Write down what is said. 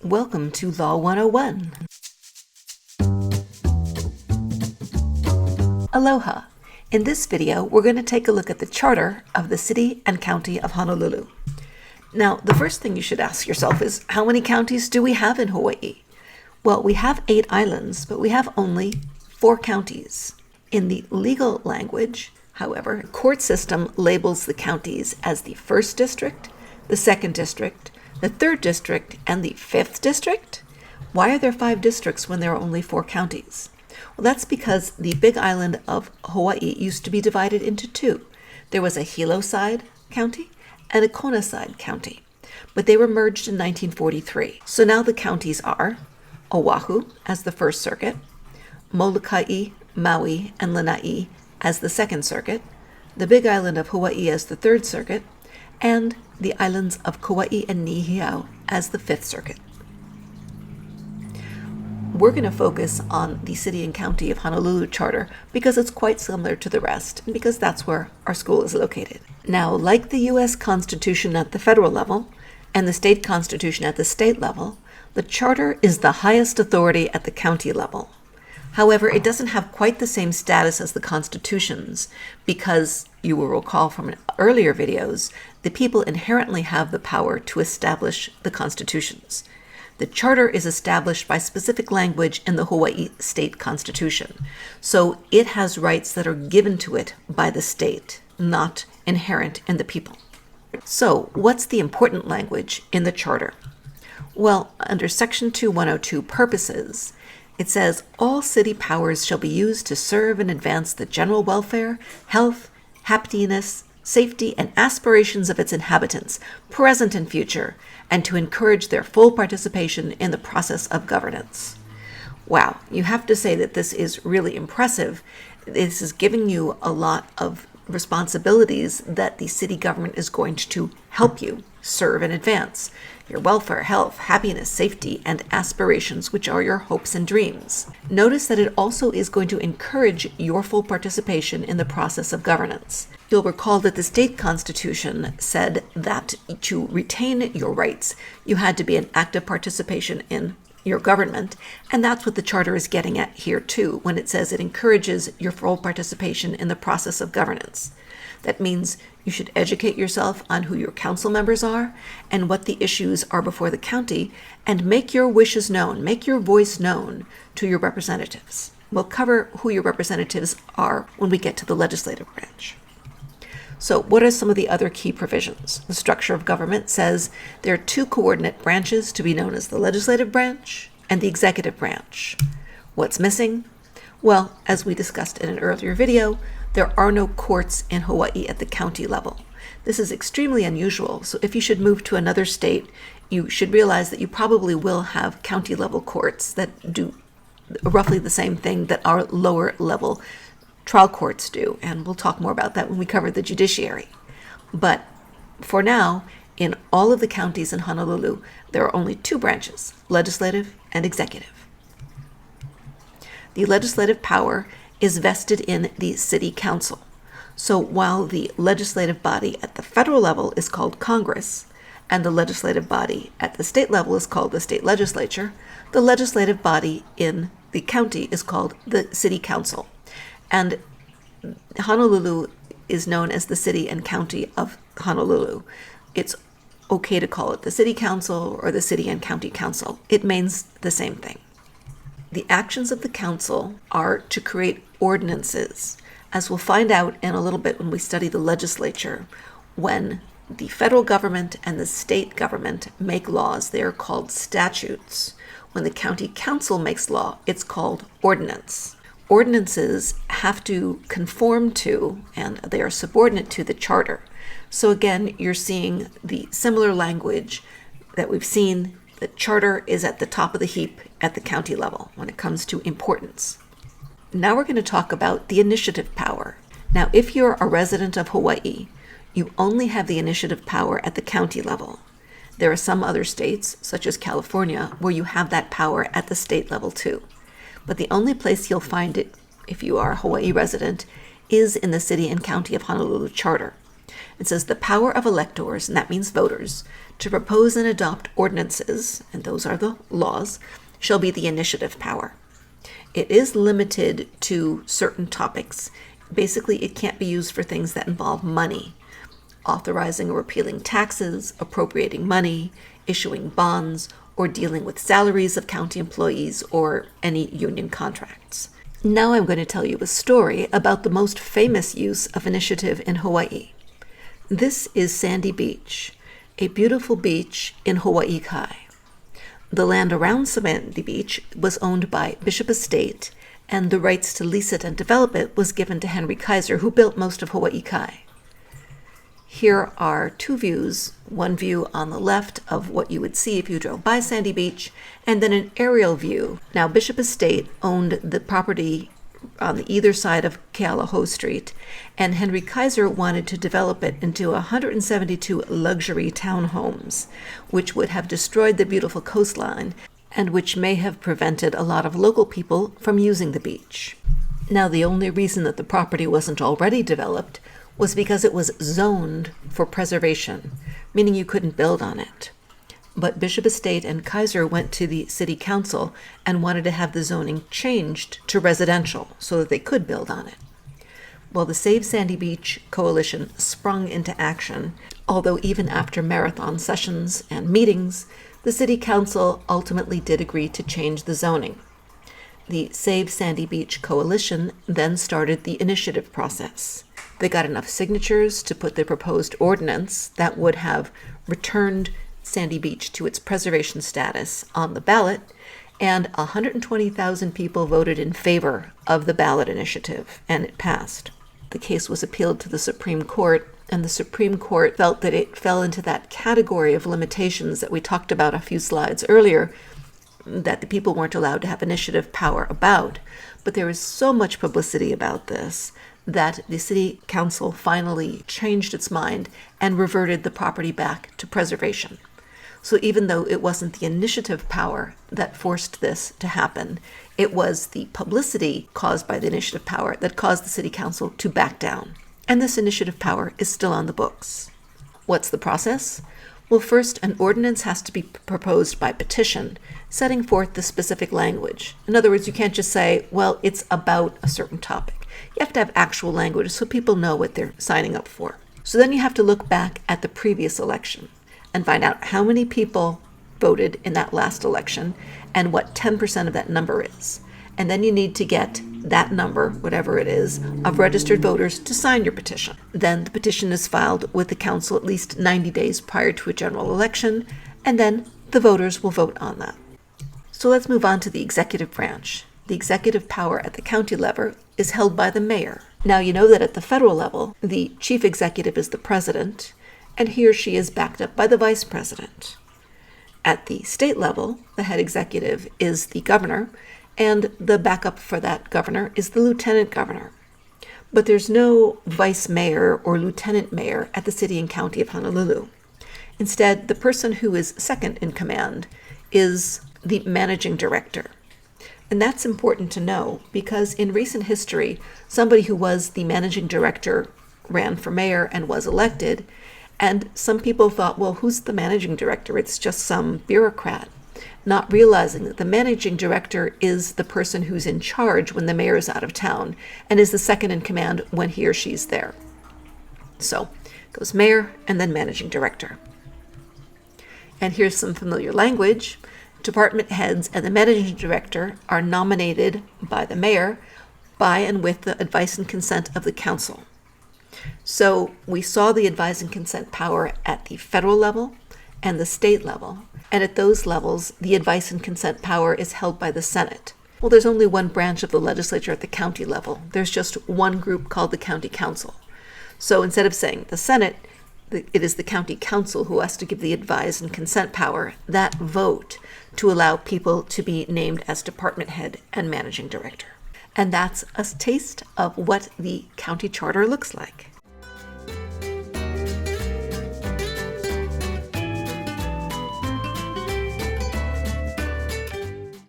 Welcome to Law 101. Aloha! In this video, we're going to take a look at the charter of the City and County of Honolulu. Now, the first thing you should ask yourself is, how many counties do we have in Hawaii? Well, we have 8 islands, but we have only 4 counties. In the legal language, however, the court system labels the counties as the 1st District, the 2nd District, the 3rd District, and the 5th District? Why are there 5 districts when there are only 4 counties? Well, that's because the Big Island of Hawaii used to be divided into 2. There was a Hilo side county and a Kona side county, but they were merged in 1943. So now the counties are Oahu as the 1st Circuit, Molokai, Maui, and Lanai as the 2nd Circuit, the Big Island of Hawaii as the 3rd Circuit, and the islands of Kauai and Niihau as the 5th Circuit. We're going to focus on the City and County of Honolulu Charter because it's quite similar to the rest and because that's where our school is located. Now, like the U.S. Constitution at the federal level and the state constitution at the state level, the Charter is the highest authority at the county level. However, it doesn't have quite the same status as the constitutions because, you will recall from earlier videos, the people inherently have the power to establish the constitutions. The Charter is established by specific language in the Hawaii State Constitution, so it has rights that are given to it by the state, not inherent in the people. So, what's the important language in the Charter? Well, under Section 2102 Purposes, it says, all city powers shall be used to serve and advance the general welfare, health, happiness, safety, and aspirations of its inhabitants, present and future, and to encourage their full participation in the process of governance. Wow, you have to say that this is really impressive. This is giving you a lot of responsibilities that the city government is going to help you serve and advance. Your welfare, health, happiness, safety, and aspirations, which are your hopes and dreams. Notice that it also is going to encourage your full participation in the process of governance. You'll recall that the state constitution said that to retain your rights, you had to be an active participation in your government, and that's what the Charter is getting at here too, when it says it encourages your full participation in the process of governance. That means you should educate yourself on who your council members are and what the issues are before the county, and make your wishes known, make your voice known to your representatives. We'll cover who your representatives are when we get to the legislative branch. So what are some of the other key provisions? The structure of government says there are 2 coordinate branches to be known as the legislative branch and the executive branch. What's missing? Well, as we discussed in an earlier video, there are no courts in Hawaii at the county level. This is extremely unusual, so if you should move to another state, you should realize that you probably will have county level courts that do roughly the same thing that our lower level trial courts do, and we'll talk more about that when we cover the judiciary. But for now, in all of the counties in Honolulu, there are only 2 branches, legislative and executive. The legislative power is vested in the city council. So while the legislative body at the federal level is called Congress, and the legislative body at the state level is called the state legislature, the legislative body in the county is called the city council. And Honolulu is known as the City and County of Honolulu. It's okay to call it the City Council or the City and County Council. It means the same thing. The actions of the council are to create ordinances, as we'll find out in a little bit when we study the legislature. When the federal government and the state government make laws, they are called statutes. When the county council makes law, it's called ordinance. Ordinances have to conform to, and they are subordinate to, the Charter. So again, you're seeing the similar language that we've seen. The Charter is at the top of the heap at the county level when it comes to importance. Now we're going to talk about the initiative power. Now, if you're a resident of Hawaii, you only have the initiative power at the county level. There are some other states, such as California, where you have that power at the state level too. But the only place you'll find it, if you are a Hawaii resident, is in the City and County of Honolulu Charter. It says the power of electors, and that means voters, to propose and adopt ordinances, and those are the laws, shall be the initiative power. It is limited to certain topics. Basically, it can't be used for things that involve money, authorizing or repealing taxes, appropriating money, issuing bonds, or dealing with salaries of county employees or any union contracts. Now I'm going to tell you a story about the most famous use of initiative in Hawaii. This is Sandy Beach, a beautiful beach in Hawaii Kai. The land around Sandy Beach was owned by Bishop Estate, and the rights to lease it and develop it was given to Henry Kaiser, who built most of Hawaii Kai. Here are two views, one view on the left of what you would see if you drove by Sandy Beach, and then an aerial view. Now, Bishop Estate owned the property on the either side of Kealoha Street, and Henry Kaiser wanted to develop it into 172 luxury townhomes, which would have destroyed the beautiful coastline and which may have prevented a lot of local people from using the beach. Now, the only reason that the property wasn't already developed was because it was zoned for preservation, meaning you couldn't build on it. But Bishop Estate and Kaiser went to the city council and wanted to have the zoning changed to residential so that they could build on it. Well, the Save Sandy Beach coalition sprung into action, although even after marathon sessions and meetings, the city council ultimately did agree to change the zoning. The Save Sandy Beach coalition then started the initiative process. They got enough signatures to put the proposed ordinance that would have returned Sandy Beach to its preservation status on the ballot, and 120,000 people voted in favor of the ballot initiative, and it passed. The case was appealed to the Supreme Court, and the Supreme Court felt that it fell into that category of limitations that we talked about a few slides earlier, that the people weren't allowed to have initiative power about. But there was so much publicity about this that the city council finally changed its mind and reverted the property back to preservation. So even though it wasn't the initiative power that forced this to happen, it was the publicity caused by the initiative power that caused the city council to back down. And this initiative power is still on the books. What's the process? Well, first, an ordinance has to be proposed by petition, setting forth the specific language. In other words, you can't just say, well, it's about a certain topic. You have to have actual language so people know what they're signing up for. So then you have to look back at the previous election and find out how many people voted in that last election and what 10% of that number is. And then you need to get that number, whatever it is, of registered voters to sign your petition. Then the petition is filed with the council at least 90 days prior to a general election, and then the voters will vote on that. So let's move on to the executive branch. The executive power at the county level is held by the mayor. Now, you know that at the federal level, the chief executive is the president, and he or she is backed up by the vice president. At the state level, the head executive is the governor, and the backup for that governor is the lieutenant governor. But there's no vice mayor or lieutenant mayor at the city and county of Honolulu. Instead, the person who is second in command is the managing director. And that's important to know because in recent history, somebody who was the managing director ran for mayor and was elected, and some people thought, well, who's the managing director? It's just some bureaucrat, not realizing that the managing director is the person who's in charge when the mayor is out of town and is the second in command when he or she's there. So it goes mayor and then managing director. And here's some familiar language. Department heads and the managing director are nominated by the mayor by and with the advice and consent of the council. So we saw the advise and consent power at the federal level and the state level. And at those levels, the advice and consent power is held by the Senate. Well, there's only one branch of the legislature at the county level. There's just one group called the county council. So instead of saying the Senate, it is the county council who has to give the advise and consent power, that vote, to allow people to be named as department head and managing director. And that's a taste of what the county charter looks like.